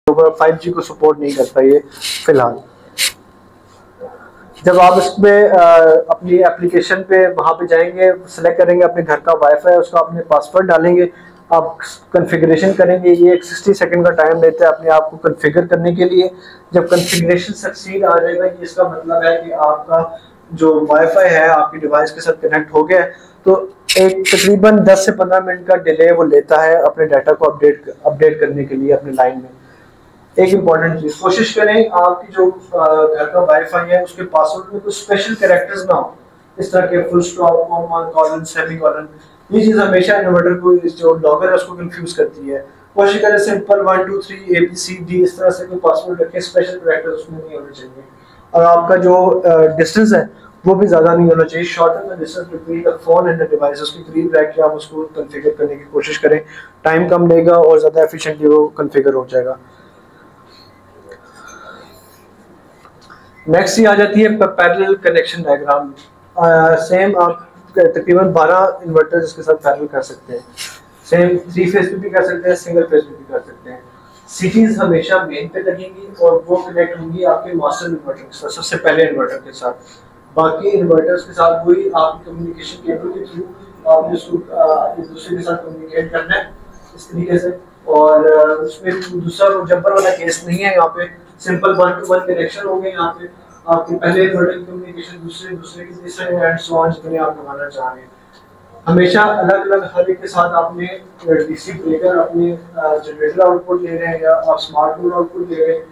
5G को support नहीं करता ये फिलहाल। जब आप इसमें अपनी एप्लीकेशन पे वहाँ पे जाएंगे, सेलेक्ट करेंगे अपने घर का वाईफाई, उसका अपने पासवर्ड डालेंगे, आप कॉन्फ़िगरेशन करेंगे। ये एक 60 सेकंड का टाइम लेता है अपने आप को कॉन्फ़िगर करने के लिए। जब कॉन्फ़िगरेशन सक्सीड आ जाएगा, ये इसका मतलब है कि आपका जो वाईफाई है आपके डिवाइस के साथ कनेक्ट हो गया है। तो एक तकरीबन 10 से 15 मिनट का डिले वो लेता है अपने डाटा को अपडेट करने के लिए अपने लाइन में। एक इम्पॉर्टेंट चीज, कोशिश करें आपकी जो घर का वाईफाई है उसके पासवर्ड में कुछ स्पेशल कैरेक्टर्स ना हो, इस तरह के full stop, comma, colon, semicolon. ये चीज हमेशा इन्वर्टर को, जो लॉगर है उसको कंफ्यूज करती है। कोशिश करें सिंपल 1 2 3 ABCD इस तरह से कोई पासवर्ड रखें, स्पेशल कैरेक्टर्स उसमें नहीं होने चाहिए। और आपका जो डिस्टेंस है वो भी ज्यादा नहीं होना चाहिए। Shorten the distance between the phone and the device, उसके करीब रह के आप उसको कॉन्फ़िगर करने की कोशिश करें। टाइम कम लेगा और ज्यादा एफिशिएंटली वो कॉन्फ़िगर हो जाएगा। नेक्स्ट ये आ जाती है पैरेलल कनेक्शन डायग्राम। सेम आप तकरीबन 12 इन्वर्टर्स इसके साथ पैरेलल कर सकते हैं। सेम 3 फेज पे भी कर सकते हैं, सिंगल फेज पे भी कर सकते हैं। सीटीज हमेशा मेन पे लगेंगी और वो कनेक्ट होंगी आपके मास्टर इन्वर्टर के साथ, सबसे पहले इन्वर्टर के साथ। बाकी इन्वर्टर्स के साथ वही आपकी कम्युनिकेशन केबल के थ्रू आपने उसको एक दूसरे के साथ कम्युनिकेट करना है इस तरीके से। और उसमें दूसरा जब्बर वाला केस नहीं है, यहाँ पे सिंपल 1 to 1 कनेक्शन हो गए। यहाँ पे आपके पहले इन्वर्टर की कम्युनिकेशन दूसरे की तीसरे एंड सो ऑन जितने आप लगाना चाह रहे हैं। हमेशा अलग अलग हर एक के साथ आपने डीसी ब्रेकर, अपने जनरेटर आउटपुट ले रहे हैं या आप स्मार्ट लोड आउटपुट ले रहे हैं,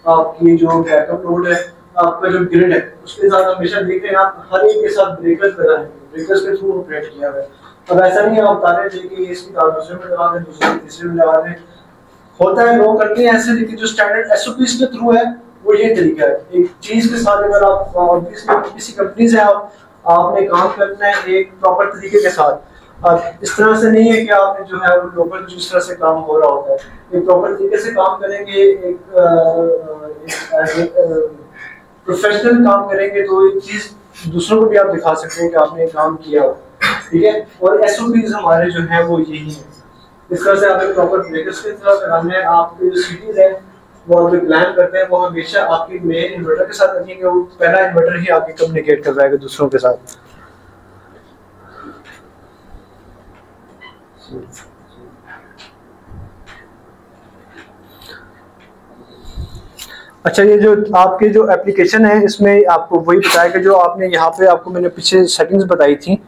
आपकी जो बैकअप लोड है, आपका जो ग्रिड है उसके साथ हमेशा देख रहे हैं आप हर एक के साथ ब्रेकर्स लगाए हैं, ब्रेकर्स के थ्रू ऑपरेट किया हुआ है। अब ऐसा नहीं है आप तारे लेके इसकी तार दूसरे में लगा दें, दूसरे में तीसरे में लगा दें। होता है लोग करते हैं ऐसे, लेकिन जो स्टैंडर्ड एसओपीज के थ्रू है वो ये तरीका है। एक चीज के साथ अगर आप किसी कंपनी से आपने काम करना है एक प्रॉपर तरीके के साथ। इस तरह से नहीं है कि आपने जो है वो लोकल जिस तरह से काम हो रहा होता है, एक प्रॉपर तरीके से काम करेंगे, एक प्रोफेशनल काम करेंगे तो एक चीज दूसरों को भी आप दिखा सकते हैं कि आपने काम किया हो, ठीक है। और एसओपीज हमारे जो है वो यही है। इस तरह से आपने प्रॉपर ब्रेकर्स की तरह लगाना है। आपके जो सीटीज है वो आप प्लान करते हैं वो हमेशा आपके मेन इन्वर्टर के साथ रखेंगे, वो पहला इन्वर्टर ही आपके कम्युनिकेट कर पाएगा दूसरों के साथ। अच्छा, ये जो आपके जो एप्लीकेशन है इसमें आपको वही बताया कि जो आपने यहाँ पे आपको मैंने पीछे सेटिंग्स बताई थी,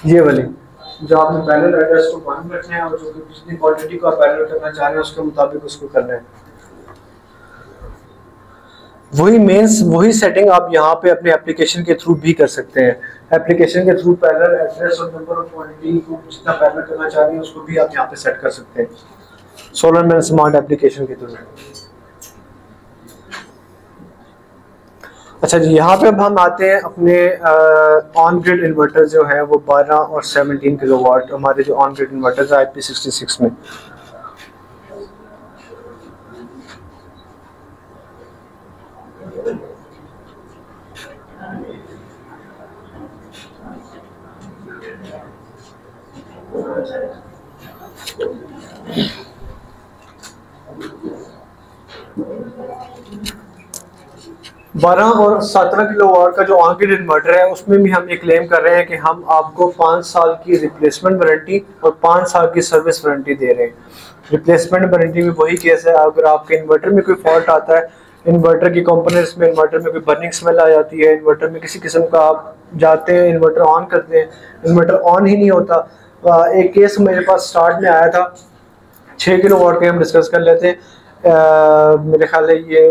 ये वाली जो आपने पैरेलल एड्रेस को 1 रखना है और जो जितनी क्वांटिटी को आप पैरेलल करना चाह रहे हैं उसके मुताबिक उसको करना है। वही सेटिंग आप यहाँ पे अपने एप्लीकेशन के थ्रू भी कर सकते हैं। एप्लीकेशन के थ्रू पैरेलल एड्रेस और नंबर ऑफ क्वांटिटी को जितना पैरेलल करना चाह रहे हैं उसको भी आप यहाँ पे सेट कर सकते हैं सोलरमैन स्मार्ट एप्लीकेशन के थ्रू। अच्छा जी, यहाँ पे अब हम आते हैं अपने ऑन ग्रिड इन्वर्टर जो है वो 12 और 17 किलोवाट हमारे जो ऑन ग्रिड इन्वर्टर है IP66 में। बारह और 17 किलोवाट का जो ऑन ग्रिड इन्वर्टर है उसमें भी हम ये क्लेम कर रहे हैं कि हम आपको 5 साल की रिप्लेसमेंट वारंटी और 5 साल की सर्विस वारंटी दे रहे हैं। रिप्लेसमेंट वारंटी में वही केस है, अगर आपके इन्वर्टर में कोई फॉल्ट आता है, इन्वर्टर की कंपोनेंट्स में इन्वर्टर में कोई बर्निंग स्मेल आ जाती है, इन्वर्टर में किसी किस्म का आप जाते हैं इन्वर्टर ऑन करते हैं, इन्वर्टर ऑन ही नहीं होता। एक केस मेरे पास स्टार्ट में आया था, 6 किलोवाट के हम डिस्कस कर लेते हैं। मेरे ख्याल है ये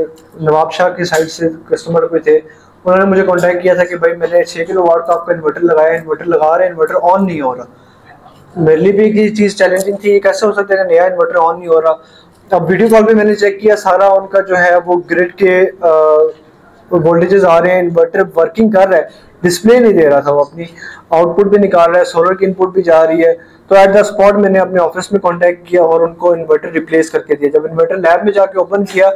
नवाब शाह की साइड से कस्टमर कोई थे, उन्होंने मुझे कांटेक्ट किया था कि भाई मैंने 6 किलोवाट का आपका इन्वर्टर लगाया, इन्वर्टर लगा रहे हैं, इन्वर्टर ऑन नहीं हो रहा। मेरे लिए भी ये चीज़ चैलेंजिंग थी, कैसे हो सकता है कि नया इन्वर्टर ऑन नहीं हो रहा। अब वीडियो कॉल पे मैंने चेक किया, सारा उनका जो है वो ग्रिड के वोल्टेजेस आ रहे हैं, इन्वर्टर वर्किंग कर रहा है, डिस्प्ले नहीं दे रहा था, वो अपनी आउटपुट भी निकाल रहा है, सोलर की इनपुट भी जा रही है। तो एट द स्पॉट मैंने अपने ऑफिस में कांटेक्ट किया और उनको इन्वर्टर रिप्लेस करके दिया। जब इन्वर्टर लैब में जाके ओपन किया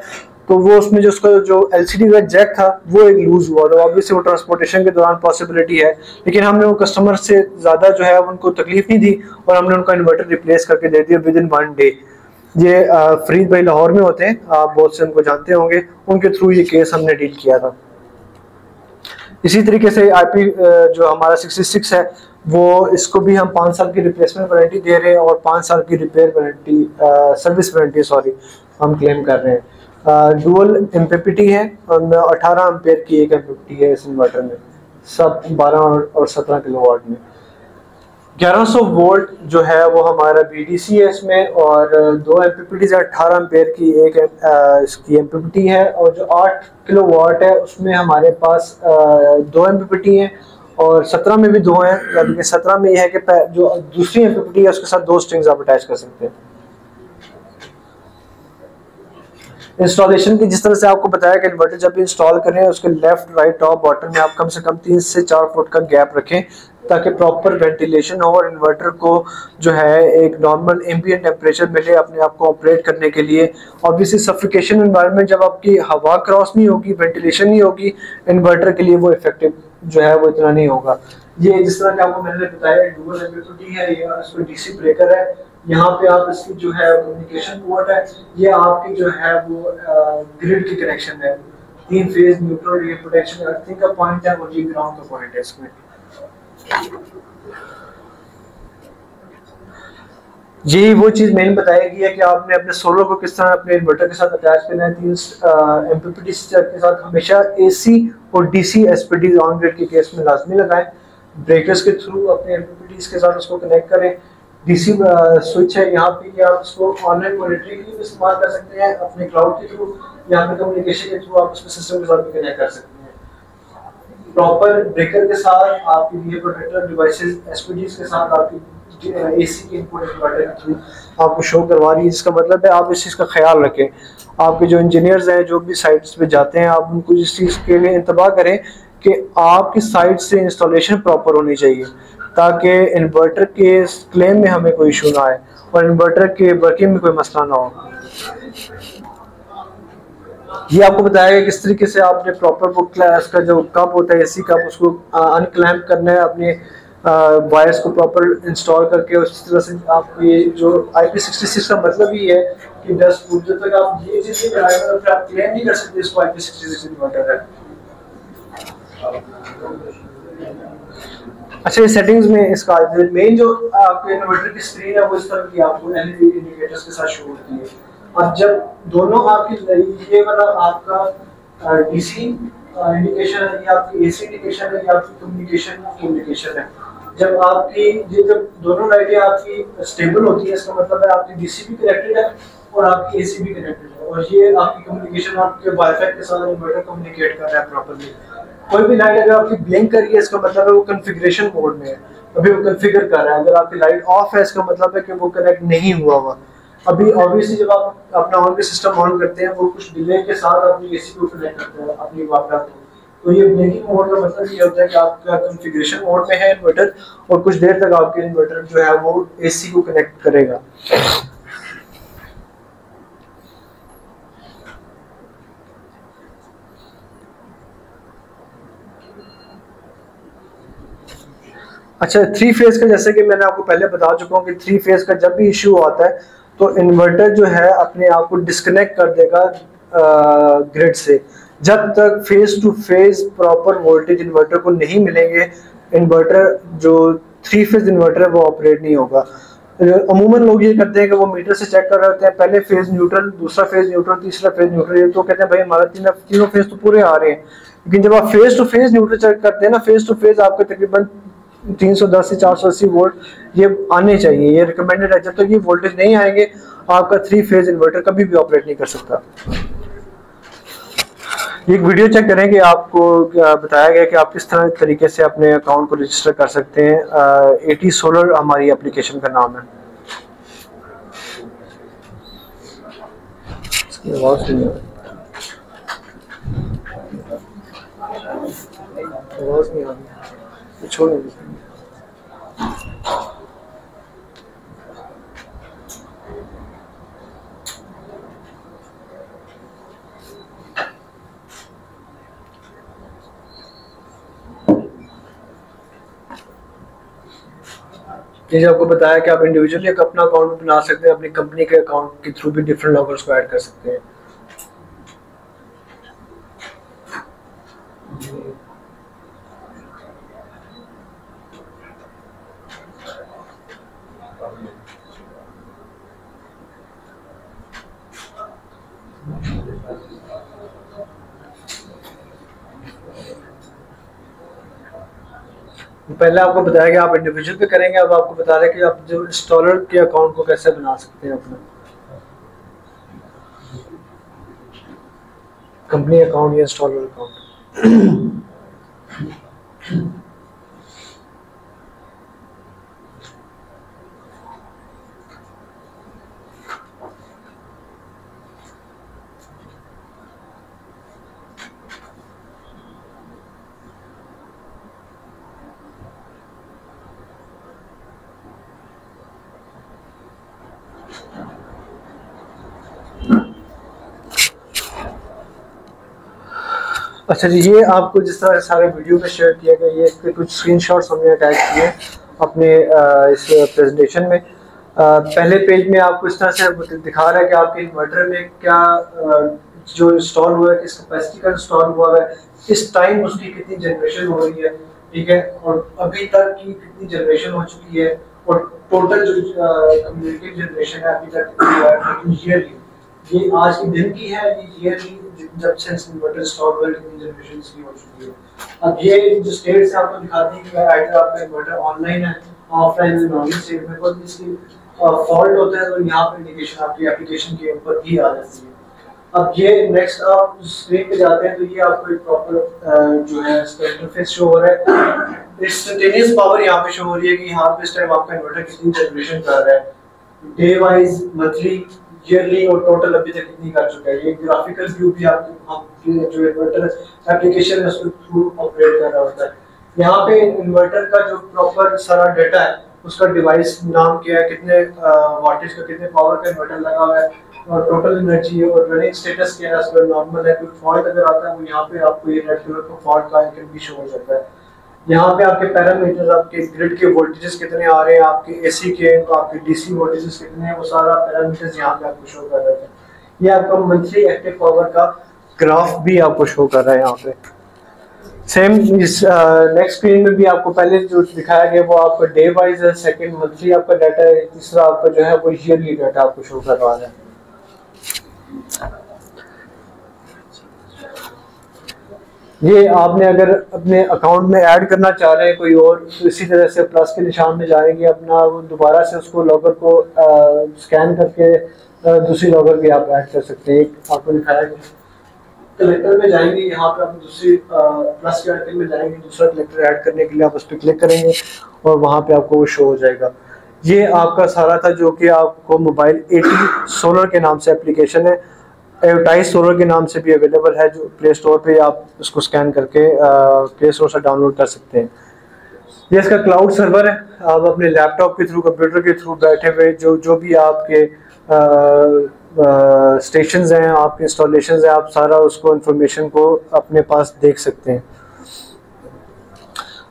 तो वो उसमें जो उसका जो LCD का जैक था वो एक लूज हुआ, तो ऑब्वियसली वो ट्रांसपोर्टेशन के दौरान पॉसिबिलिटी है, लेकिन हमने वो कस्टमर से ज़्यादा जो है उनको तकलीफ नहीं दी और हमने उनका इन्वर्टर रिप्लेस करके दे दिया विद इन 1 डे। ये फरीद भाई लाहौर में होते हैं, आप बहुत से उनको जानते होंगे, उनके थ्रू ये केस हमने डील किया था। इसी तरीके से IP जो हमारा 66 है वो इसको भी हम 5 साल की रिप्लेसमेंट वारंटी दे रहे हैं और 5 साल की repair warranty, service warranty sorry, हम क्लेम कर रहे हैं। डुअल MPPT है, 18 एम्पेयर की एक MPPT है इस इन्वर्टर में, सब 12 और 17 किलोवाट में। 1100 वोल्ट जो है वो हमारा BDC है इसमें, और 2 MPPT है, 18 एम्पेयर की एक इसकी MPPT है, और जो 8 किलोवाट है उसमें हमारे पास 2 MPPT हैं और 17 में भी 2 हैं। यानी कि 17 में यह है कि जो दूसरी MPPT है उसके साथ 2 स्ट्रिंग्स आप अटैच कर सकते हैं। इंस्टॉलेशन की जिस तरह से आपको बताया कि इन्वर्टर जब भी इंस्टॉल करें उसके लेफ्ट राइट टॉप बॉटम में आप कम से कम 3 से 4 फुट का गैप रखें ताकि प्रॉपर वेंटिलेशन हो और इन्वर्टर को जो है एक नॉर्मल एम्बिएंट टेम्परेचर मिले अपने आप को ऑपरेट करने के लिए। ऑब्वियसली सफिकेशन एनवायरनमेंट, जब आपकी हवा क्रॉस नहीं होगी, वेंटिलेशन नहीं होगी, इन्वर्टर के लिए वो इफेक्टिव जो है वो इतना नहीं होगा। ये जिस तरह कि आपको मैंने बताया डुअल MPPT है, ये इसमें DC ब्रेकर है, यहाँ पे आप इसकी जो है कम्युनिकेशन पोर्ट है, ये आपकी जो है वो ग्रिड की कनेक्शन है, 3 फेज न्यूट्रल, ये प्रोटेक्शन अर्थिंग का पॉइंट है और ये ग्राउंड का पॉइंट है इसमें। यही वो चीज मैंने बताई गई है कि आपने अपने सोलर को किस तरह अपने इन्वर्टर के साथ अटैच करना है। 3 MPPT के साथ हमेशा AC और DC SPD ऑन ग्रिड के केस में लाजमी लगाएं। ब्रेकर्स के थ्रू अपने MPPT के साथ उसको कनेक्ट करें। DC स्विच है यहाँ पे, आप इसको ऑनलाइन मॉनिटरिंग के लिए इस्तेमाल कर सकते हैं अपने क्लाउड के थ्रू, यहाँ पे कम्युनिकेशन के थ्रू आप उसको सिस्टम के साथ भी कनेक्ट कर सकते हैं। प्रॉपर ब्रेकर के साथ आपकी ये प्रोटेक्टर डिवाइसेस SPDs के साथ आपकी AC की इनपुट इन्वर्टर के थ्रू आपको शो करवा रही है, जिसका मतलब है आप इस चीज़ का ख्याल रखें। आपके जो इंजीनियर्स हैं जो भी साइट्स पे जाते हैं, आप उनको इस चीज़ के लिए इंतबाह करें कि आपकी साइट से इंस्टॉलेशन प्रॉपर होनी चाहिए ताकि इन्वर्टर के क्लेम में हमें कोई इशू ना आए और इन्वर्टर के वर्किंग में कोई मसला ना हो। ये आपको बताया गया किस तरीके से आपने प्रॉपर वो क्लास का जो कप होता है AC कप, उसको अनक्लैम्प करना है, अपने वायर्स को प्रॉपर इंस्टॉल करके उस तरह से आप ये जो IP66 का मतलब ही है कि 10 फुट जब तक आप ये चीज़ नहीं कराएंगे तो फिर आप क्लेम नहीं कर सकते इसको IP66 इन्वर्टर है। अच्छा, ये सेटिंग्स में इसका मेन जो आपके इन्वर्टर की स्क्रीन है वो इस तरह की आपको LED इंडिकेटर्स के साथ शो होती है। अब जब दोनों आपकी ये वाला आपका DC इंडिकेशन है, ये आपकी AC इंडिकेशन है, ये आपकी कम्युनिकेशन है। जब आपकी ये जब दोनों लाइटें आपकी स्टेबल होती है, इसका मतलब है आपकी DC भी कनेक्टेड है और आपकी AC भी कनेक्टेड है, और ये आपकी कम्युनिकेशन आपके वाईफाई के साथ इन्वर्टर कम्युनिकेट कर रहा है प्रॉपर्ली। कोई भी लाइट अगर आपकी ब्लिंक कर रही है, इसका मतलब है वो कॉन्फ़िगरेशन मोड में है, अभी वो कॉन्फ़िगर कर रहा है। अगर आपकी लाइट ऑफ है, इसका मतलब है कि वो कनेक्ट नहीं हुआ हुआ। अभी ऑब्वियसली जब आप अपना ऑन के सिस्टम ऑन करते हैं, वो कुछ डिले के साथ अपनी AC को कनेक्ट करते हैं अपनी वापरात को, तो ये ब्लिंकिंग मोड का मतलब ये होता है कि आपका कॉन्फ़िगरेशन मोड में है इन्वर्टर और कुछ देर तक आपके इन्वर्टर जो है वो AC को कनेक्ट करेगा। अच्छा, 3 फेज का जैसे कि मैंने आपको पहले बता चुका हूँ कि 3 फेज का जब भी इशू आता है तो इन्वर्टर जो है अपने आप को डिस्कनेक्ट कर देगा ग्रिड से। जब तक phase to phase proper voltage inverter को नहीं मिलेंगे, इन्वर्टर जो 3 फेज इन्वर्टर है वो ऑपरेट नहीं होगा। अमूमन लोग ये करते हैं कि वो मीटर से चेक कर रहे होते हैं, पहले फेज न्यूट्रल, दूसरा फेज न्यूट्रल, तीसरा फेज न्यूट्रल, तो कहते हैं भाई हमारा तीनों फेज तो पूरे आ रहे हैं। लेकिन जब आप phase to phase neutral check करते हैं ना, फेज टू फेज आपके तकरीबन 310 से 480 वोल्ट ये आने चाहिए, ये रिकमेंडेड है। जब तक ये वोल्टेज नहीं आएंगे आपका 3 फेज इन्वर्टर कभी भी ऑपरेट नहीं कर सकता। एक वीडियो चेक करें कि आपको बताया गया कि आप किस तरह तरीके से अपने अकाउंट को रजिस्टर कर सकते हैं। AT सोलर हमारी एप्लीकेशन का नाम है। आवाज नहीं आ रही, छोड़ो। ये जो आपको बताया कि आप इंडिविजुअली एक अपना अकाउंट बना सकते हैं, अपनी कंपनी के अकाउंट के थ्रू भी डिफरेंट लॉगर्स को ऐड कर सकते हैं। पहले आपको बताया कि आप इंडिविजुअल पे करेंगे, अब आपको बता रहे हैं कि आप जो इंस्टॉलर के अकाउंट को कैसे बना सकते हैं अपना कंपनी अकाउंट या इंस्टॉलर अकाउंट। अच्छा जी, ये आपको जिस तरह सारे वीडियो में शेयर किया गया, ये इसके कुछ स्क्रीनशॉट्स हमने अटैच किए अपने इस प्रेजेंटेशन में। पहले पेज में आपको इस तरह से दिखा रहा है कि आपके इन्वर्टर में क्या जो इंस्टॉल हुआ है, किस कैपेसिटी का इंस्टॉल हुआ है, इस टाइम उसकी कितनी जनरेशन हो रही है, ठीक है, और अभी तक की कितनी जनरेशन हो चुकी है, और टोटल जो कम्युनिकेट जनरेशन है अभी तक कितनी है, ये आज के दिन की है, ये ईयरली जब से इन्वर्टर इंस्टॉल हुआ है कितनी जनरेशन की हो चुकी है। अब ये जो स्टेट्स है आपको दिखाती है कि आइडर आपका इन्वर्टर ऑनलाइन है, ऑफलाइन है, नॉन स्टेट में कोई इसकी फॉल्ट होता है तो यहाँ पे इंडिकेशन आपकी एप्लीकेशन के ऊपर भी आ जाती है। अब ये नेक्स्ट आप स्क्रीन पे जाते हैं तो ये आपको एक प्रॉपर जो है इसका इंटरफेस शो हो रहा है। इंस्टेंटेनियस पावर यहाँ पे शो हो रही है कि यहाँ पे इस टाइम आपका इन्वर्टर कितनी जनरेशन कर रहा है, डे वाइज, मंथली, ईयरली और टोटल अभी तक कितनी कर चुका है। ये ग्राफिकल व्यू भी आपके जो इन्वर्टर एप्लीकेशन है उसके थ्रू ऑपरेट कर रहा होता है। यहाँ पे इन्वर्टर का जो प्रॉपर सारा डाटा है, उसका डिवाइस नाम क्या है, कितने वाटेज का, कितने पावर का इन्वर्टर लगा हुआ है, और टोटल एनर्जी है, और रनिंग स्टेटस क्या है, अगर नॉर्मल है, कोई फॉल्ट अगर आता है वो यहाँ पे आपको ये रेड कलर का फॉल्ट का आइकन भी शो हो जाता है। यहाँ पे आपके पैरामीटर्स, आपके ग्रिड के वोल्टेजेस कितने आ रहे हैं, आपके एसी के, आपके डीसी वोल्टेजेस कितने हैं, वो सारा पैरामीटर्स यहाँ पे आपको शो कर रहे हैं। ये आपका मंथली एक्टिव पावर का ग्राफ भी आपको शो कर रहा है यहाँ पे। सेम इस नेक्स्ट स्क्रीन में भी आपको पहले जो दिखाया गया वो आपका डे वाइज है, सेकंड मंथली आपका डाटा है, तीसरा आपका जो है वो ईयरली डाटा आपको शो कर रहा है। ये आपने अगर अपने अकाउंट में ऐड करना चाह रहे हैं कोई और, तो इसी तरह से प्लस के निशान में जाएंगे, अपना दोबारा से उसको लॉगर को स्कैन करके दूसरी लॉगर भी आप ऐड कर सकते हैं। एक आपको दिखाया कलेक्टर में जाएंगे, यहाँ पे आप दूसरी प्लस के आइकन में जाएंगे, दूसरा कलेक्टर ऐड करने के लिए आप उस पर क्लिक करेंगे और वहाँ पे आपको वो शो हो जाएगा। ये आपका सारा था जो कि आपको मोबाइल 80 सोलर के नाम से एप्लीकेशन है, एडवर्टाइज सोलर के नाम से भी अवेलेबल है, जो प्ले स्टोर पे आप उसको स्कैन करके प्ले स्टोर से डाउनलोड कर सकते हैं। ये इसका क्लाउड सर्वर है, आप अपने लैपटॉप के थ्रू, कंप्यूटर के थ्रू बैठे हुए जो भी आपके स्टेशंस हैं, आपके इंस्टॉलेशंस हैं, आप सारा उसको इंफॉर्मेशन को अपने पास देख सकते हैं।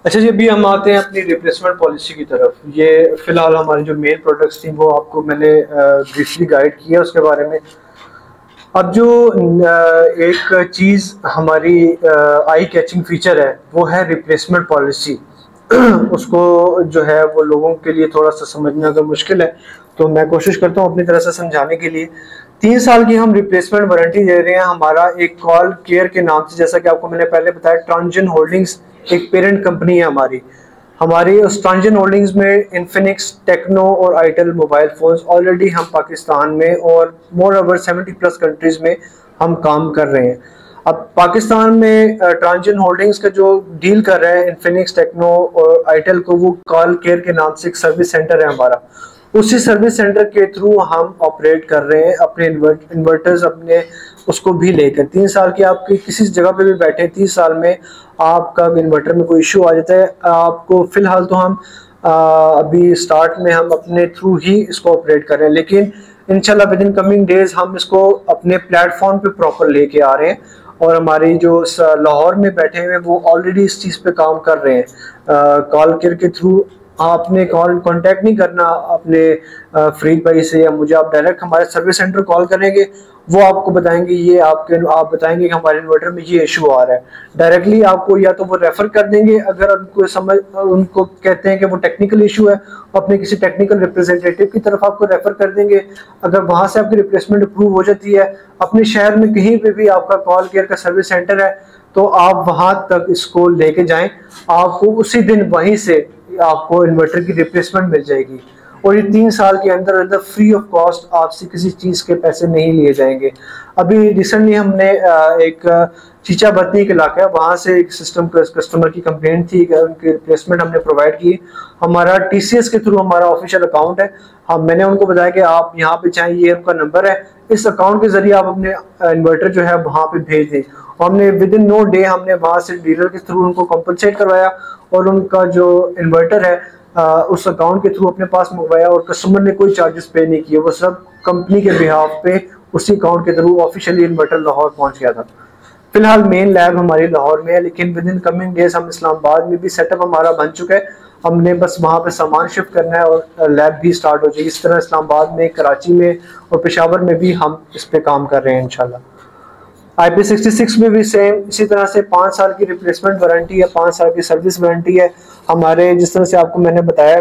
अच्छा जी, अभी हम आते हैं अपनी रिप्लेसमेंट पॉलिसी की तरफ। ये फिलहाल हमारी जो मेन प्रोडक्ट्स थी वो आपको मैंने ब्रीफली गाइड किया उसके बारे में। अब जो एक चीज़ हमारी आई कैचिंग फीचर है वो है रिप्लेसमेंट पॉलिसी। उसको जो है वो लोगों के लिए थोड़ा सा समझना अगर मुश्किल है तो मैं कोशिश करता हूँ अपनी तरह से समझाने के लिए। 3 साल की हम रिप्लेसमेंट वारंटी दे रहे हैं। हमारा एक कॉल केयर के नाम से, जैसा कि आपको मैंने पहले बताया, ट्रांजन होल्डिंग्स एक पेरेंट कंपनी है हमारी उस ट्रांजन होल्डिंग्स में इन्फिनिक्स, टेक्नो और आइटल मोबाइल फोन्स ऑलरेडी हम पाकिस्तान में और मोर ओवर 70+ कंट्रीज में हम काम कर रहे हैं। अब पाकिस्तान में ट्रांजन होल्डिंग्स का जो डील कर रहा है इन्फिनिक्स, टेक्नो और आइटल को, वो कॉल केयर के नाम से एक सर्विस सेंटर है हमारा। उसी सर्विस सेंटर के थ्रू हम ऑपरेट कर रहे हैं अपने इन्वर्टर्स अपने उसको भी लेकर। 3 साल की आपकी किसी जगह पे भी बैठे, 30 साल में आपका इन्वर्टर में कोई इशू आ जाता है, आपको फिलहाल तो हम अभी स्टार्ट में हम अपने थ्रू ही इसको ऑपरेट कर रहे हैं, लेकिन इंशाल्लाह विद इन कमिंग डेज हम इसको अपने प्लेटफॉर्म पे प्रॉपर लेके आ रहे हैं। और हमारी जो लाहौर में बैठे हुए वो ऑलरेडी इस चीज़ पे काम कर रहे हैं। कॉल केयर के थ्रू आपने कॉल कांटेक्ट नहीं करना अपने फरीद भाई से या मुझे, आप डायरेक्ट हमारे सर्विस सेंटर कॉल करेंगे, वो आपको बताएंगे ये आप बताएंगे कि हमारे इन्वर्टर में ये इशू आ रहा है। डायरेक्टली आपको या तो वो रेफर कर देंगे, अगर उनको कहते हैं कि वो टेक्निकल इशू है, अपने किसी टेक्निकल रिप्रेजेंटेटिव की तरफ आपको रेफर कर देंगे। अगर वहां से आपकी रिप्लेसमेंट अप्रूव हो जाती है, अपने शहर में कहीं पे भी आपका कॉल केयर का सर्विस सेंटर है, तो आप वहां तक इसको लेके जाएं, आपको उसी दिन वहीं से आपको इन्वर्टर की रिप्लेसमेंट मिल जाएगी। और ये 3 साल के अंदर अंदर फ्री ऑफ कॉस्ट आपसे किसी चीज़ के पैसे नहीं लिए जाएंगे। अभी रिसेंटली हमने एक चीचा बतनी के इलाका है, वहाँ से एक कस्टमर की कंप्लेंट थी कि उनकी रिप्लेसमेंट हमने प्रोवाइड की। हमारा TCS के थ्रू हमारा ऑफिशियल अकाउंट है, मैंने उनको बताया कि आप यहाँ पे चाहें, ये उनका नंबर है, इस अकाउंट के जरिए आप अपने इन्वर्टर जो है वहाँ पे भेज दें। हमने विद इन नो डे हमने वहाँ से डीलर के थ्रू उनको कॉम्पनसेट करवाया और उनका जो इन्वर्टर है उस अकाउंट के थ्रू अपने पास मंगवाया, और कस्टमर ने कोई चार्जेस पे नहीं किए, वो सब कंपनी के बिहाफ पे उसी अकाउंट के थ्रू ऑफिशियली इन्वर्टर लाहौर पहुंच गया था। फिलहाल मेन लैब हमारी लाहौर में है, लेकिन विद इन कमिंग डेज हम इस्लामाबाद में भी सेटअप हमारा बन चुका है। हमने बस वहाँ पे सामान शिफ्ट करना है और लैब भी स्टार्ट हो जाएगी। इस तरह इस्लामाबाद में, कराची में और पेशावर में भी हम इस पे काम कर रहे हैं इंशाल्लाह। IP66 में भी सेम इसी तरह से 5 साल की रिप्लेसमेंट वारंटी है, 5 साल की सर्विस वारंटी है हमारे। जिस तरह से आपको मैंने बताया,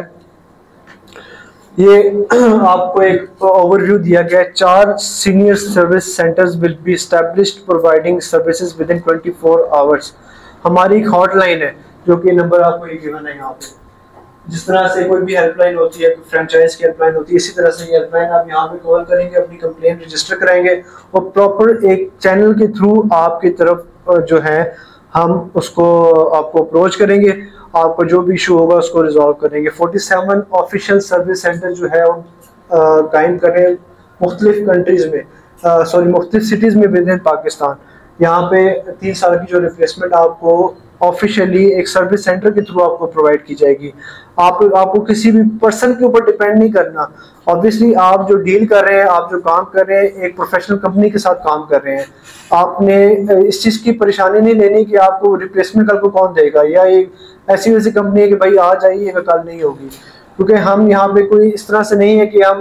ये आपको एक ओवरव्यू दिया गया है। 4 senior service centres will be established providing services with in 24 hours. हमारी एक हॉटलाइन है जो कि नंबर आपको ये गिवन है यहाँ पे। जिस तरह से कोई भी हेल्पलाइन होती है, फ्रेंचाइज की हेल्पलाइन होती है, इसी तरह से ये हेल्पलाइन आप यहाँ पे कॉल करेंगे, अपनी कंप्लेंट रजिस्टर कराएंगे और प्रॉपर एक चैनल के थ्रू आपकी तरफ जो है हम उसको आपको अप्रोच करेंगे, आपको जो भी इशू होगा उसको रिजॉल्व करेंगे। 47 ऑफिशियल सर्विस सेंटर जो है कायम करें मुख्तलिफ कंट्रीज में, मुख्तलिफ सिटीज़ में विद इन पाकिस्तान। यहाँ पे 3 साल की जो रिप्लेसमेंट आपको ऑफिशियली एक सर्विस सेंटर के थ्रू आपको प्रोवाइड की जाएगी। आपको किसी भी पर्सन के ऊपर डिपेंड नहीं करना। ऑब्वियसली आप जो डील कर रहे हैं, आप जो काम कर रहे हैं, एक प्रोफेशनल कंपनी के साथ काम कर रहे हैं। आपने इस चीज़ की परेशानी नहीं लेनी कि आपको रिप्लेसमेंट कल को कौन देगा, या एक ऐसी वैसी कंपनी है कि भाई आज आइएगा कल नहीं होगी। क्योंकि हम यहाँ पे कोई इस तरह से नहीं है कि हम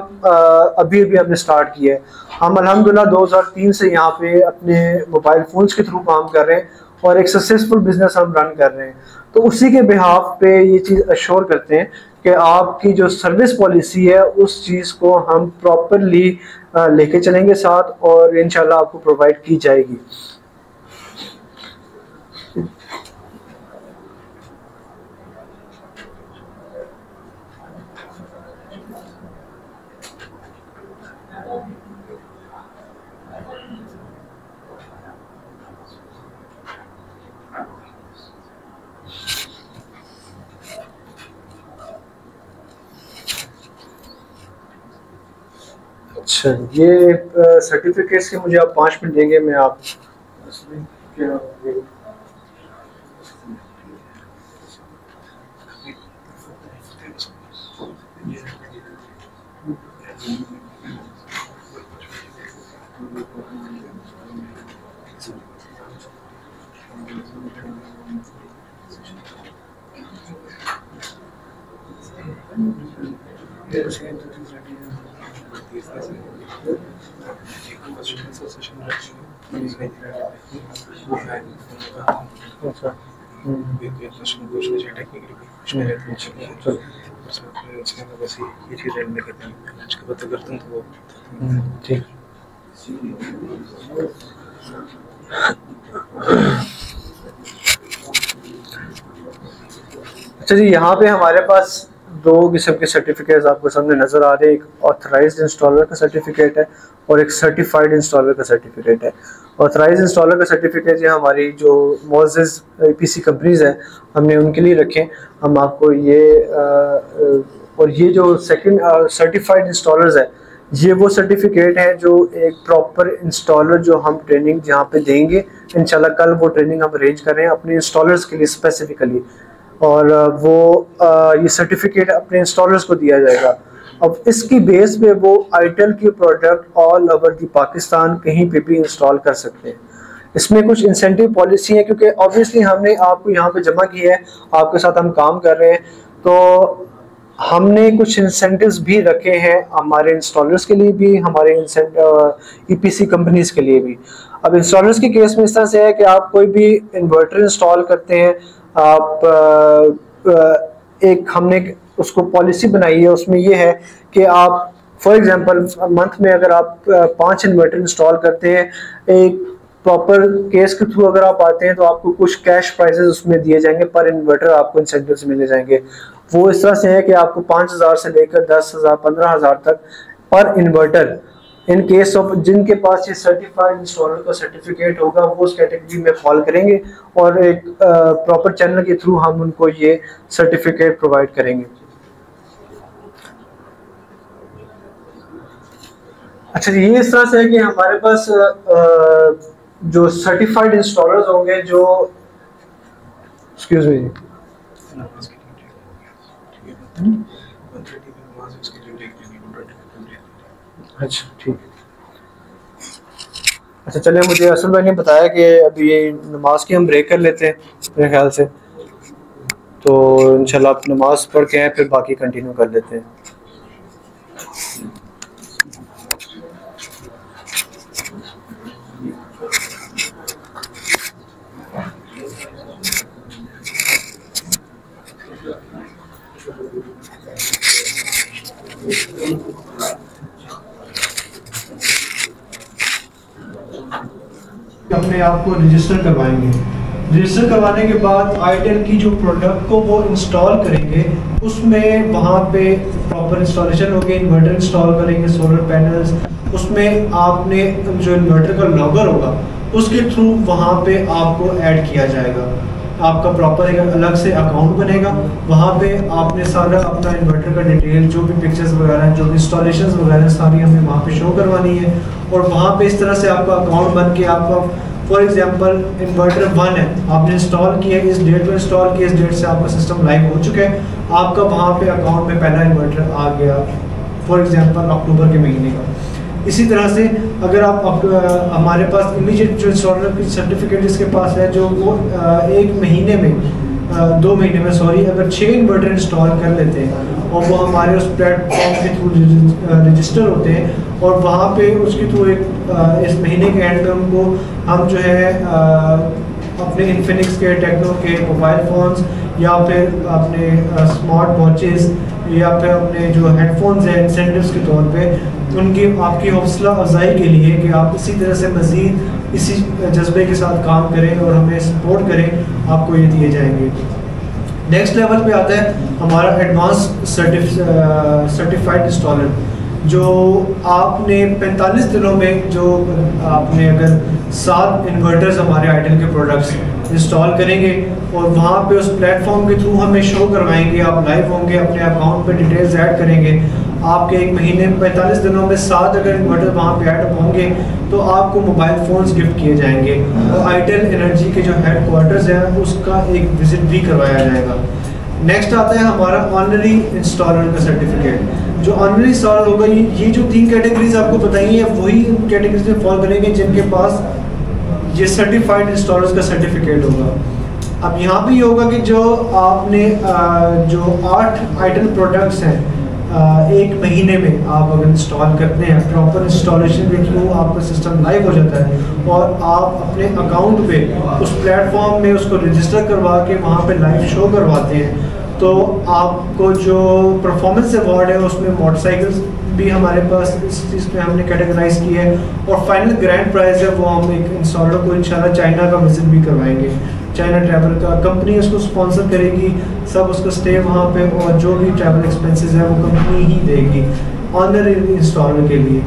अभी हमने स्टार्ट किया है। हम अल्हम्दुलिल्लाह 2003 से यहाँ पे अपने मोबाइल फ़ोन्स के थ्रू काम कर रहे हैं और एक सक्सेसफुल बिजनेस हम रन कर रहे हैं। तो उसी के बिहाफ पे ये चीज़ अश्योर करते हैं कि आपकी जो सर्विस पॉलिसी है उस चीज़ को हम प्रॉपरली लेके चलेंगे साथ, और इंशाल्लाह आपको प्रोवाइड की जाएगी। अच्छा, ये सर्टिफिकेट्स के मुझे आप 5 मिनट देंगे, मैं आप ठीक। अच्छा जी, यहाँ पे हमारे पास 2 किस्म के सर्टिफिकेट्स आपको सामने नज़र आ रहे हैं। एक ऑथराइज्ड इंस्टॉलर का सर्टिफिकेट है और एक सर्टिफाइड इंस्टॉलर का सर्टिफिकेट है। ऑथराइज्ड इंस्टॉलर का सर्टिफिकेट ये हमारी जो मोअज़्ज़ज़ EPC कंपनीज हैं हमने उनके लिए रखें। हम आपको ये और ये जो सेकंड सर्टिफाइड इंस्टॉलर्स है, ये वो सर्टिफिकेट है जो एक प्रॉपर इंस्टॉलर जो हम ट्रेनिंग जहाँ पे देंगे, इंशाल्लाह कल वो ट्रेनिंग हम अरेंज कर रहे हैं अपने इंस्टॉलर्स के लिए स्पेसिफिकली, और वो ये सर्टिफिकेट अपने इंस्टॉलर्स को दिया जाएगा। अब इसकी बेस पे वो आईटेल की product all over the Pakistan कहीं पे भी इंस्टॉल कर सकते हैं। इसमें कुछ इंसेंटिव पॉलिसी है, क्योंकि ऑब्वियसली हमने आपको यहाँ पे जमा किया है, आपके साथ हम काम कर रहे हैं, तो हमने कुछ इंसेंटिव्स भी रखे हैं हमारे इंस्टॉलर्स के लिए भी, हमारे ईपीसी कंपनीज के लिए भी। अब इंस्टॉलर्स के केस में इस तरह से है कि आप कोई भी इन्वर्टर इंस्टॉल करते हैं, आप एक हमने उसको पॉलिसी बनाई है, उसमें ये है कि आप फॉर एग्जांपल मंथ में अगर आप 5 इन्वर्टर इंस्टॉल करते हैं, एक प्रॉपर केस के थ्रू अगर आप आते हैं तो आपको कुछ कैश प्राइजेस उसमें दिए जाएंगे, पर इन्वर्टर आपको इंसेंटिव्स मिले जाएंगे। वो इस तरह से है कि आपको 5,000 से लेकर 10,000 15,000 तक पर इन्वर्टर, इन केस ऑफ जिनके पास ये सर्टिफाइड इंस्टॉलर का सर्टिफिकेट होगा वो उस कैटेगरी में फॉल करेंगे, और एक प्रॉपर चैनल के थ्रू हम उनको ये सर्टिफिकेट प्रोवाइड करेंगे। अच्छा, ये इस तरह से है कि हमारे पास जो सर्टिफाइड इंस्टॉलर्स होंगे, जो एक्सक्यूज मी, अच्छा ठीक। अच्छा चलिए, मुझे असल भाई ने बताया कि अभी ये नमाज की हम ब्रेक कर लेते हैं मेरे ख्याल से, तो इंशाल्लाह आप नमाज पढ़ के आए फिर बाकी कंटिन्यू कर लेते हैं। अपने आप को रजिस्टर करवाएंगे। रजिस्टर करवाने के बाद आईटेल की जो प्रोडक्ट को वो इंस्टॉल करेंगे, उसमें वहाँ पे प्रॉपर इंस्टॉलेशन होगी, इन्वर्टर इंस्टॉल करेंगे, सोलर पैनल्स, उसमें आपने जो इन्वर्टर का लॉगर होगा उसके थ्रू वहाँ पे आपको ऐड किया जाएगा। आपका प्रॉपर एक अलग से अकाउंट बनेगा, वहाँ पे आपने सारा अपना इन्वर्टर का डिटेल, जो भी पिक्चर्स वगैरह हैं, जो भी इंस्टॉलेशंस वगैरह सारी हमें वहाँ पे शो करवानी है, और वहाँ पे इस तरह से आपका अकाउंट बन के आपका फॉर एग्जांपल इन्वर्टर 1 है, आपने इंस्टॉल किया, इस डेट पर इंस्टॉल किया, इस डेट से आपका सिस्टम लाइव हो चुका है, आपका वहाँ पे अकाउंट में पहला इन्वर्टर आ गया फॉर एग्जांपल अक्टूबर के महीने का। इसी तरह से अगर आप हमारे पास इमीडिएट जो इंस्टॉलर की सर्टिफिकेट जिसके पास है, जो वो 1 महीने में 2 महीने में सॉरी अगर 6 इन्वर्टर इंस्टॉल कर लेते हैं और वो हमारे उस प्लेटफॉर्म के थ्रू रजिस्टर होते हैं, और वहाँ पे उसके थ्रू इस महीने के एंड में उनको हम जो है अपने इन्फिनिक्स के, टेक्नो के मोबाइल फ़ोन्स, या फिर अपने स्मार्ट वॉचेस, या फिर अपने जो हेडफोन्स हैं इंसेंटिव्स के तौर पे उनकी आपकी हौसला अफजाई के लिए कि आप इसी तरह से मज़ीद इसी जज्बे के साथ काम करें और हमें सपोर्ट करें, आपको ये दिए जाएंगे। नेक्स्ट लेवल पे आता है हमारा एडवांस सर्टिफाइड इंस्टॉलर, जो आपने 45 दिनों में जो आपने अगर 7 इन्वर्टर्स हमारे आईटेल के प्रोडक्ट्स इंस्टॉल करेंगे और वहाँ पे उस प्लेटफॉर्म के थ्रू हमें शो करवाएंगे, आप लाइव होंगे, अपने अकाउंट पे डिटेल्स ऐड करेंगे, आपके 1 महीने में 45 दिनों में 7 अगर इन्वर्टर वहाँ पे ऐड होंगे तो आपको मोबाइल फ़ोन्स गिफ्ट किए जाएंगे, और आईटेल एनर्जी के जो हेड क्वार्टर्स हैं उसका एक विज़िट भी करवाया जाएगा। नेक्स्ट आता है हमारा ऑनरी इंस्टॉलर का सर्टिफिकेट। जो ऑनरी इंस्टॉलर होगा, ये जो 3 कैटेगरीज आपको बताई है वही कैटेगरीज में फॉल करेंगे जिनके पास ये सर्टिफाइड इंस्टॉलर्स का सर्टिफिकेट होगा। अब यहाँ भी ये होगा कि जो आपने जो 8 आईटेल प्रोडक्ट्स हैं 1 महीने में आप अगर इंस्टॉल करते हैं, प्रॉपर इंस्टॉलेशन के थ्रू आपका सिस्टम लाइव हो जाता है और आप अपने अकाउंट पे उस प्लेटफॉर्म में उसको रजिस्टर करवा के वहाँ पे लाइव शो करवाते हैं, तो आपको जो परफॉर्मेंस अवार्ड है उसमें मोटरसाइकिल्स भी हमारे पास इस चीज़ में हमने कैटेगराइज की है, और फाइनल ग्रैंड प्राइज़ है वो हम एक इंस्टॉलर को इंशाल्लाह चाइना का विजिट भी करवाएंगे। चाइना ट्रैवल का कंपनी उसको स्पॉन्सर करेगी, सब उसका स्टे वहाँ पे, और जो भी ट्रैवल एक्सपेंसेस है वो कंपनी ही देगी ऑनरी इंस्टॉलर के लिए।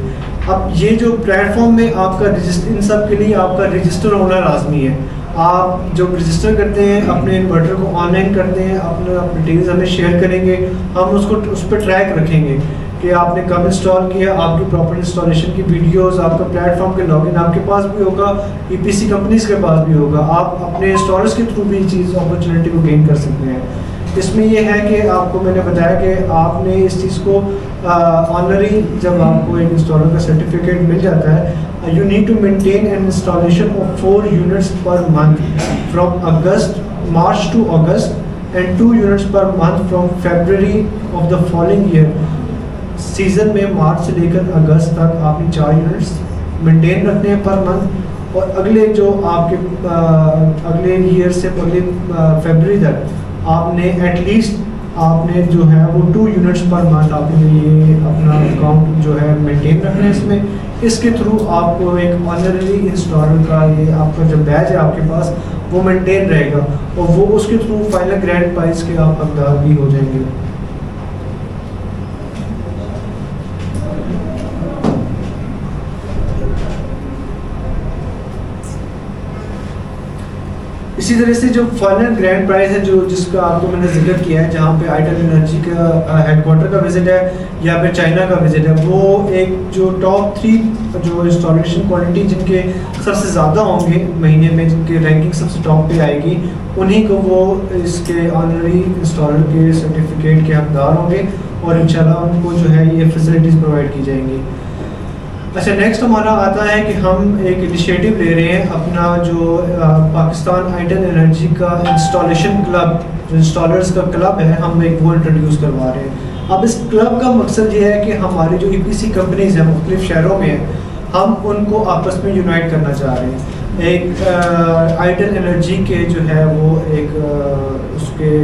अब ये जो प्लेटफॉर्म में आपका रजिस्टर, इन सब के लिए आपका रजिस्टर होना लाजमी है। आप जब रजिस्टर करते हैं, अपने इन्वर्टर को ऑनलाइन करते हैं, अपने डिटेल्स हमें शेयर करेंगे, हम उसको उस पर ट्रैक रखेंगे कि आपने कब इंस्टॉल किया, आपकी प्रॉपर इंस्टॉलेशन की वीडियोस, आपका प्लेटफॉर्म के लॉगिन आपके पास भी होगा, ईपीसी कंपनीज के पास भी होगा, आप अपने इंस्टॉलर्स के थ्रू भी चीज़ अपॉर्चुनिटी को गेन कर सकते हैं। इसमें यह है कि आपको मैंने बताया कि आपने इस चीज़ को ऑनरी, जब आपको एक इंस्टॉलर का सर्टिफिकेट मिल जाता है, you need to maintain an installation of 4 units per month from March to August, and 2 units per month from February of the following year. Season में मार्च से लेकर अगस्त तक आपने 4 यूनिट्स मेंटेन रखने हैं पर मंथ, और अगले जो आपके अगले ईयर से अगले फरवरी तक आपने एटलीस्ट आपने जो है वो 2 यूनिट्स पर मंथ आपने ये अपना अकाउंट जो है मेंटेन रखना है इसमें। इसके थ्रू आपको एक ऑनररी इंस्टॉलर का ये आपका जो बैच है आपके पास वो मेंटेन रहेगा, और वो उसके थ्रू फाइनल ग्रैंड प्राइज के आप हकदार भी हो जाएंगे। इसी तरह से जो फाइनल ग्रैंड प्राइज है जो जिसका आपको मैंने जिक्र किया है, जहाँ पे आइटल एनर्जी का हेडक्वार्टर का विजिट है या फिर चाइना का विजिट है, वो एक जो टॉप 3 जो इंस्टॉलेशन क्वालिटी जिनके सबसे ज़्यादा होंगे महीने में, जिनके रैंकिंग सबसे टॉप पे आएगी, उन्हीं को वो इसके ऑनररी इंस्टॉलर के सर्टिफिकेट के हकदार होंगे और इंशाल्लाह उनको जो है ये फैसिलिटीज़ प्रोवाइड की जाएंगी। अच्छा, नेक्स्ट हमारा आता है कि हम एक इनिशिएटिव ले रहे हैं अपना जो पाकिस्तान आइटल एनर्जी का इंस्टॉलेशन क्लब, जो इंस्टॉलर्स का क्लब है, हम एक वो इंट्रोड्यूस करवा रहे हैं। अब इस क्लब का मकसद ये है कि हमारी जो EPC कंपनीज हैं मुख्तलिफ शहरों में हैं, हम उनको आपस में यूनाइट करना चाह रहे हैं। एक आइटल एनर्जी के जो है वो एक उसके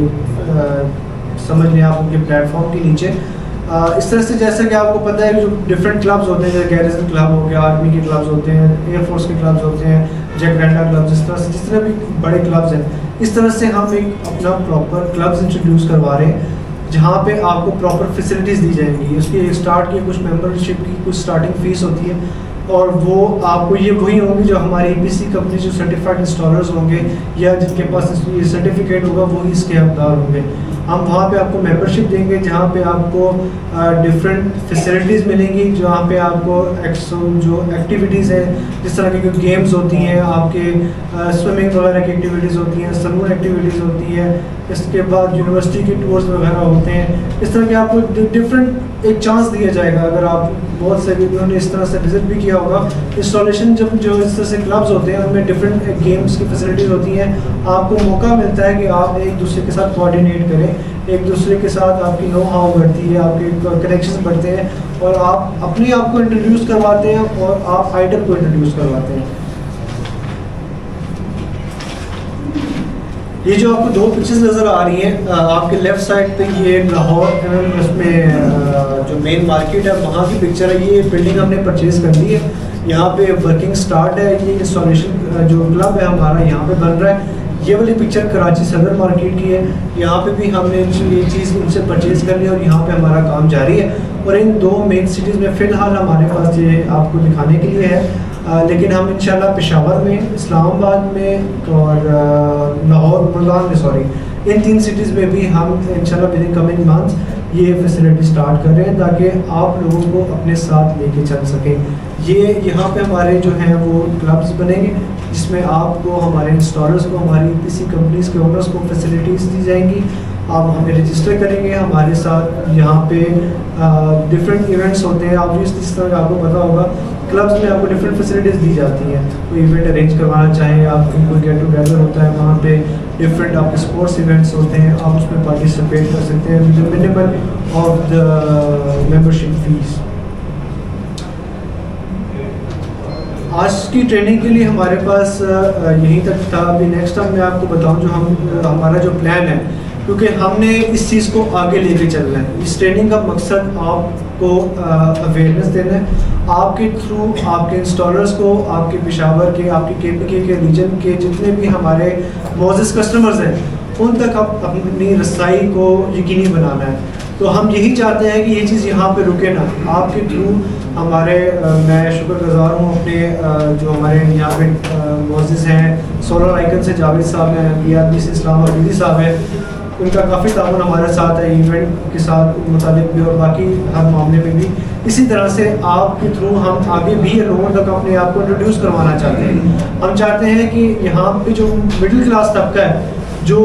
समझ लें आप उनके प्लेटफॉर्म के नीचे इस तरह से, जैसा कि आपको पता है जो डिफरेंट क्लब्स होते हैं, जैसे गैरिसन क्लब हो गया, आर्मी के क्लब्स होते हैं, एयरफोर्स के क्लब्स होते हैं, जैक रैंडा क्लब्स, इस तरह से जिस तरह भी बड़े क्लब्स हैं, इस तरह से हम एक अपना प्रॉपर क्लब्स इंट्रोड्यूस करवा रहे हैं जहाँ पे आपको प्रॉपर फैसिलिटीज़ दी जाएंगी। उसकी स्टार्ट की कुछ मेंबरशिप की कुछ स्टार्टिंग फ़ीस होती है, और वो आपको ये वही होंगे जो हमारी EPC कंपनी जो सर्टिफाइड इंस्टॉलर्स होंगे या जिनके पास ये सर्टिफिकेट होगा वही इसके हकदार होंगे। हम वहाँ पे आपको मेंबरशिप देंगे जहाँ पे आपको डिफरेंट फैसिलिटीज़ मिलेंगी, जहाँ पे आपको जो एक्टिविटीज़ हैं जिस तरह की गेम्स होती हैं, आपके स्विमिंग वगैरह की एक्टिविटीज़ होती हैं, सलून एक्टिविटीज़ होती है, इसके बाद यूनिवर्सिटी के टूर्स वगैरह होते हैं। इस तरह के आपको डिफरेंट एक चांस दिया जाएगा। अगर आप बहुत से उन्होंने इस तरह से विजिट भी किया होगा, इंस्टॉलेशन जब जो इस तरह से क्लब्स होते हैं उनमें डिफरेंट गेम्स की फैसिलिटीज़ होती हैं, आपको मौका मिलता है कि आप एक दूसरे के साथ कोऑर्डिनेट करें, एक दूसरे के साथ आपकी नो हाउ बढ़ती है, आपके कनेक्शन बढ़ते हैं, और आप अपने आप को इंट्रोड्यूस करवाते हैं और आप आइटल को इंट्रोड्यूस करवाते हैं। ये जो आपको 2 पिक्चर्स नज़र आ रही हैं आपके लेफ्ट साइड पे, ये लाहौर उसमें जो मेन मार्केट है वहाँ की पिक्चर है। ये बिल्डिंग हमने परचेज़ कर ली है, यहाँ पे वर्किंग स्टार्ट है। ये इंस्टॉलेशन जो क्लब है हमारा यहाँ पे बन रहा है। ये वाली पिक्चर कराची सदर मार्केट की है, यहाँ पे भी हमने ये चीज़ उनसे परचेज़ कर ली और यहाँ पे हमारा काम जारी है। और इन 2 मेन सिटीज़ में फ़िलहाल हमारे पास ये आपको दिखाने के लिए है, लेकिन हम इंशाल्लाह पेशावर में, इस्लामाबाद में और लाहौर मुल्तान में, सॉरी, इन 3 सिटीज़ में भी हम इंशाल्लाह विद इन कमिंग मंथ्स ये फैसिलिटी स्टार्ट कर रहे हैं ताकि आप लोगों को अपने साथ लेके चल सकें। ये यहाँ पे हमारे जो हैं वो क्लब्स बनेंगे जिसमें आपको, हमारे इंस्टॉलर्स को, हमारी EPC कंपनीज के ओनर्स को फैसिलिटीज़ दी जाएंगी। आप हमें रजिस्टर करेंगे हमारे साथ। यहाँ पे डिफरेंट इवेंट्स होते हैं, आप जिस तरह आपको पता होगा क्लब्स में आपको डिफरेंट फैसिलिटीज़ दी जाती हैं। कोई इवेंट अरेंज करवाना चाहें आप, कोई गेट टुगेदर होता है, वहाँ पे डिफरेंट आपके स्पोर्ट्स इवेंट्स होते हैं, आप उसमें पार्टिसिपेट कर सकते हैं with minimal of the membership fees. आज की ट्रेनिंग के लिए हमारे पास यहीं तक था। अभी नेक्स्ट टाइम मैं आपको बताऊं जो हमारा जो प्लान है, क्योंकि हमने इस चीज़ को आगे लेके चलना है। इस ट्रेनिंग का मकसद आपको अवेयरनेस देना है, आपके थ्रू आपके इंस्टॉलर्स को, आपके पेशावर के, आपके KPK के रीजन के जितने भी हमारे मौजूद कस्टमर्स हैं उन तक आप अपनी रसाई को यकीनी बनाना है। तो हम यही चाहते हैं कि ये चीज़ यहाँ पे रुके ना। आपके थ्रू हमारे मैं शुक्रगुजार हूँ अपने जो हमारे यहाँ पे मौजूद हैं, सोलर आइकन से जावेद साहब हैं, PRB से इस्लाम अबीदी साहब हैं, उनका काफ़ी ताउन हमारे साथ है इवेंट के साथ मुतालिक भी और बाकी हर मामले में भी। इसी तरह से आपके थ्रू हम आगे भी लोगों तक अपने आप को इंट्रोड्यूस करवाना चाहते हैं। हम चाहते हैं कि यहाँ पे जो मिडिल क्लास तबका है जो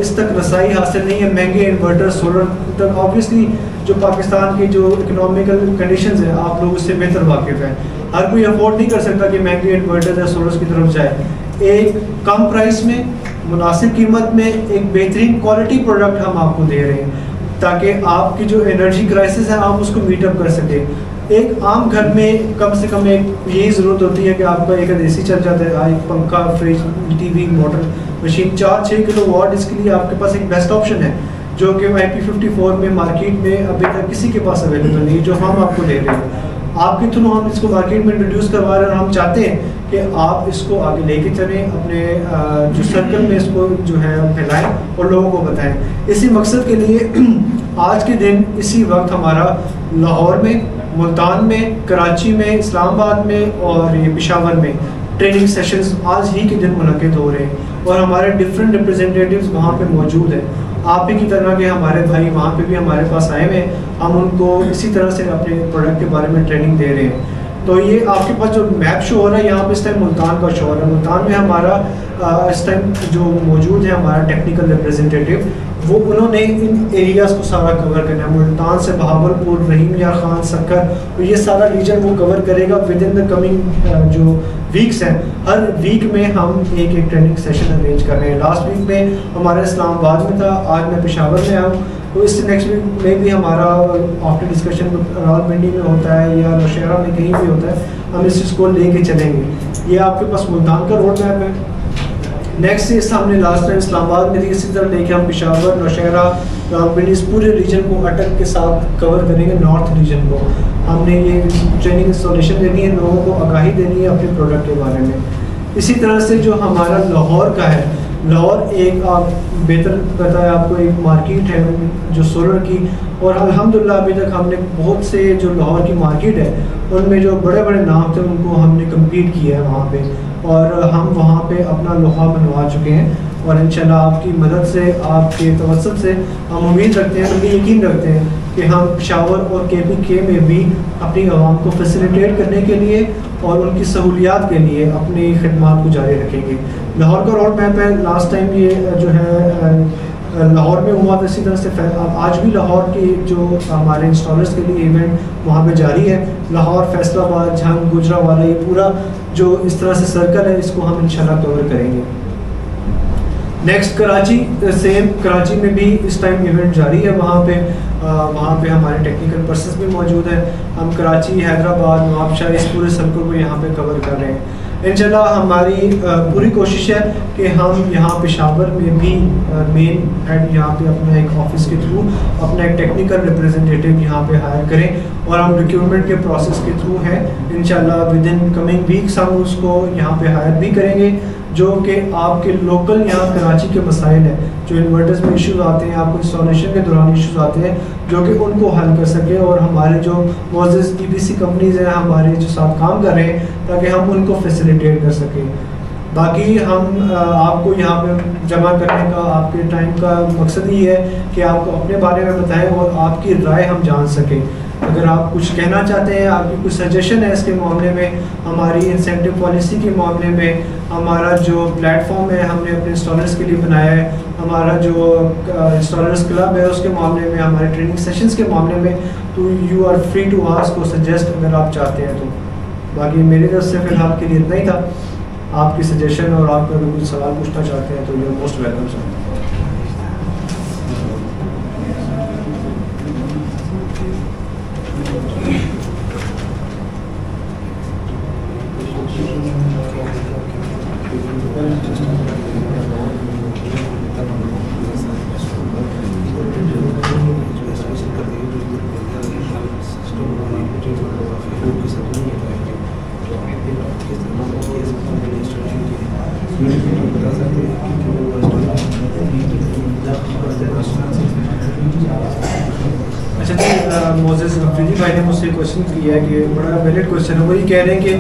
इस तक रसाई हासिल नहीं है, महंगे इन्वर्टर सोलर तक, ऑब्वियसली जो पाकिस्तान की जो इकोनॉमिकल कंडीशंस है आप लोग उससे बेहतर वाकिफ़ हैं। हर कोई अफोर्ड नहीं कर सकता कि महंगे इन्वर्टर या सोलर्स की तरफ जाए। एक कम प्राइस में मुनासिब कीमत में एक बेहतरीन क्वालिटी प्रोडक्ट हम आपको दे रहे हैं, ताकि आपकी जो एनर्जी क्राइसिस है आप उसको मीट अप कर सकें। एक आम घर में कम से कम एक यही ज़रूरत होती है कि आपका एक एसी चल जाता है, एक पंखा, fridge, TV, motor, machine, 4-6 kilowatt, इसके लिए आपके पास एक बेस्ट ऑप्शन है जो कि IP54 में मार्केट में अभी तक किसी के पास अवेलेबल नहीं है, जो हम आपको दे रहे हैं। आपके थ्रू हम इसको मार्केट में इंट्रोड्यूस करवा रहे हैं और हम चाहते हैं कि आप इसको आगे लेके चलें, अपने जो सर्कल में इसको जो है फैलाएं और लोगों को बताएं। इसी मकसद के लिए आज के दिन इसी वक्त हमारा लाहौर में, मुल्तान में, कराची में, इस्लामाबाद में और ये पेशावर में ट्रेनिंग सेशंस आज ही के दिन मुनक़िद हो रहे हैं और हमारे डिफरेंट रिप्रेजेंटेटिव्स वहाँ पे मौजूद हैं। आप ही की तरह के हमारे भाई वहाँ पे भी हमारे पास आए हुए हैं, हम उनको इसी तरह से अपने प्रोडक्ट के बारे में ट्रेनिंग दे रहे हैं। तो ये आपके पास जो मैप शो हो रहा है, यहाँ पे इस टाइम मुल्तान का शो हो रहा है। मुल्तान में हमारा इस टाइम जो मौजूद है हमारा टेक्निकल रिप्रेजेंटेटिव, वो उन्होंने इन एरियाज़ को सारा कवर करना है। मुल्तान से बहावलपुर, रहीम यार खान, सक्कर, तो ये सारा रीजन वो कवर करेगा विद इन द कमिंग जो वीक्स हैं। हर वीक में हम एक ट्रेनिंग सेशन अरेंज कर रहे हैं। लास्ट वीक में हमारा इस्लामाबाद में था, आज मैं पेशावर में आऊँ, तो इससे नेक्स्ट वीक में भी हमारा आफ्टर डिस्कशन रावलपिंडी में होता है या नौशहरा में कहीं भी होता है, हम इस चीज़ को लेके चलेंगे। ये आपके पास मुल्तान का रोड मैप है। नेक्स्ट से इस हमने लास्ट टाइम इस्लामाबाद में थी, इसी तरह लेके हम पेशावर, नौशहरा, रावलपिंडी, इस पूरे रीजन को अटक के साथ कवर करेंगे, नॉर्थ रीजन को। हमने ये ट्रेनिंग इंस्टॉलेशन देनी है, लोगों को आगाही देनी है अपने प्रोडक्ट के बारे में। इसी तरह से जो हमारा लाहौर का है, लाहौर एक आप बेहतर पता है आपको, एक मार्केट है जो सोलर की, और अल्हम्दुलिल्लाह अभी तक हमने बहुत से जो लाहौर की मार्केट है उनमें जो बड़े बड़े नाम थे उनको हमने कम्पीट किया है वहाँ पे, और हम वहाँ पे अपना लोहा बनवा चुके हैं। और इंशाल्लाह आपकी मदद से, आपके तवज्जुह से हम उम्मीद रखते हैं, बल्कि यकीन रखते हैं कि हम पेशावर और KPK में भी अपनी आवाम को फैसिलिटेट करने के लिए और उनकी सहूलियात के लिए अपनी खिदमत को जारी रखेंगे। लाहौर का रोड मैप है, लास्ट टाइम ये जो है लाहौर में हुआ था, इसी तरह से आज भी लाहौर की जो हमारे इंस्टॉलर्स के लिए इवेंट वहाँ पे जारी है। लाहौर, फैसलाबाद, झंग, गुजरावाला, ये पूरा जो इस तरह से सर्कल है इसको हम इंशाल्लाह कवर करेंगे। नेक्स्ट कराची, सेम कराची में भी इस टाइम इवेंट जारी है। वहाँ पे हमारे टेक्निकल पर्सन्स भी मौजूद हैं। हम कराची, हैदराबाद, नवाबशाह, इस पूरे सर्कल को यहाँ पे कवर कर रहे हैं। इंशाल्लाह हमारी पूरी कोशिश है कि हम यहाँ पेशावर में भी मेन हेड यहाँ पे अपना एक ऑफिस के थ्रू अपना एक टेक्निकल रिप्रेजेंटेटिव यहाँ पे हायर करें, और हम रिक्रूटमेंट के प्रोसेस के थ्रू हैं। इंशाल्लाह विद इन कमिंग वीक्स हम उसको यहाँ पे हायर भी करेंगे, जो कि आपके लोकल यहाँ कराची के मसाइल हैं, जो इन्वर्टर्स में इश्यूज आते हैं, आपको इंस्टॉलेशन के दौरान इश्यूज आते हैं, जो कि उनको हल कर सके। और हमारे जो मोज़िज़ EPC कंपनीज हैं हमारे जो साथ काम कर रहे हैं, ताकि हम उनको फैसिलिटेट कर सकें। बाकी हम आपको यहाँ पे जमा करने का, आपके टाइम का मकसद ही है कि आपको अपने बारे में बताएं और आपकी राय हम जान सकें। अगर आप कुछ कहना चाहते हैं, आपकी कुछ सजेशन है इसके मामले में, हमारी इंसेंटिव पॉलिसी के मामले में, हमारा जो प्लेटफॉर्म है हमने अपने इंस्टॉलर्स के लिए बनाया है, हमारा जो इंस्टॉलर्स क्लब है उसके मामले में, हमारे ट्रेनिंग सेशंस के मामले में, तो you are free to ask और सजेस्ट अगर आप चाहते हैं तो। बाकी मेरी तरफ से फ़िलहाल के लिए इतना ही था। आपकी सजेशन और आप अगर कुछ सवाल पूछना चाहते हैं तो you are most welcome sir. अच्छा जी, मोज़ेज़ अफरीदी भाई ने मुझसे क्वेश्चन किया है कि बड़ा वैलिड क्वेश्चन है। वो ये कह रहे हैं कि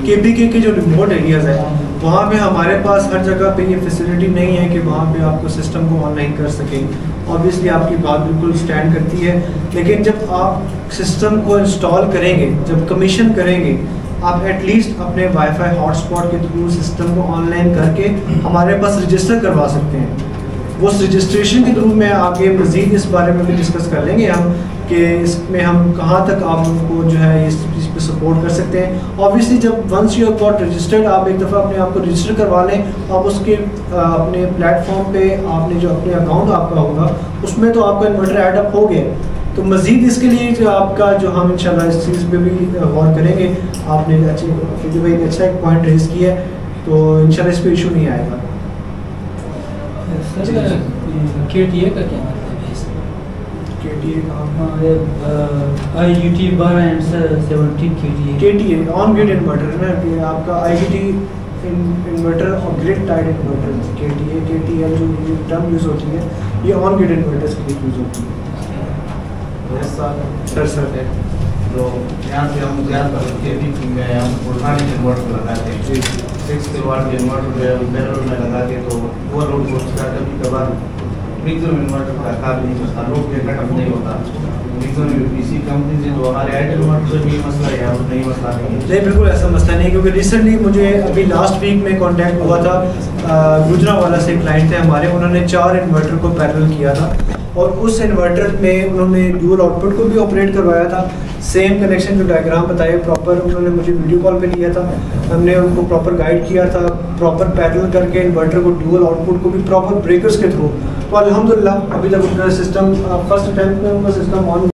KPK के जो रिमोट एरियाज़ है वहाँ पे हमारे पास हर जगह पे ये फैसिलिटी नहीं है कि वहाँ पे आपको सिस्टम को ऑनलाइन कर सकें। ऑब्वियसली आपकी बात बिल्कुल स्टैंड करती है, लेकिन जब आप सिस्टम को इंस्टॉल करेंगे, जब कमीशन करेंगे, आप एटलीस्ट अपने वाईफाई हॉटस्पॉट के थ्रू सिस्टम को ऑनलाइन करके हमारे पास रजिस्टर करवा सकते हैं। वो रजिस्ट्रेशन के थ्रू में आगे मज़ीद इस बारे में भी डिस्कस कर लेंगे हम कि इसमें हम कहाँ तक आप उनको जो है इस पे सपोर्ट कर सकते हैं। ऑब्वियसली जब once you have got registered, आप एक दफ़ा अपने आप को रजिस्टर करवा लें, आप उसके अपने प्लेटफॉर्म पे आपने जो अपने अकाउंट आपका होगा उसमें तो आपका इन्वर्टर एडअप हो गया। तो मज़ीद इसके लिए जो आपका जो हम इंशाल्लाह इस चीज़ पे भी गौर करेंगे। आपने अच्छी भाई ने अच्छा एक पॉइंट रेज किया है, तो इंशाल्लाह इस पर इशू नहीं आएगा। KTA का क्या मतलब है? KTA IUT 12 and 17 KTA। KTA on grid inverter है ना, कि आपका IGT इन्वर्टर और grid tied inverter. KTA KTL जो टर्म यूज़ होती है ये ऑन ग्रिड इन्वर्टर्स के लिए यूज़ होती है। सर तो यहाँ से हम KT में हम पुराने इन्वर्टर लगाते हैं, 6 वाट के इन्वर्टर बैरल में लगाते हैं, तो ओवर लोड को उसका कभी कभार मिक्सर इन्वर्टर का काम नहीं करता, लोड के कटअप नहीं होता। मिक्सर इसी कंपनी से तो हमारे आइडल इन्वर्टर से भी मसला है, यहाँ नहीं मसला नहीं है। नहीं, बिल्कुल ऐसा मसला नहीं, क्योंकि रिसेंटली मुझे अभी लास्ट वीक में कांटेक्ट हुआ था, गुजरावाला से क्लाइंट थे हमारे, उन्होंने 4 इन्वर्टर को पैरेलल किया था और उस इन्वर्टर में उन्होंने डुअल आउटपुट को भी ऑपरेट करवाया था। सेम कनेक्शन जो डायग्राम बताए प्रॉपर उन्होंने मुझे वीडियो कॉल पे लिया था, हमने उनको प्रॉपर गाइड किया था, प्रॉपर पैरेलल करके इन्वर्टर को डुअल आउटपुट को भी प्रॉपर ब्रेकर्स के थ्रू। तो अल्हम्दुलिल्लाह अभी तक उनका सिस्टम फर्स्ट अटैम्प्ट में उनका सिस्टम ऑन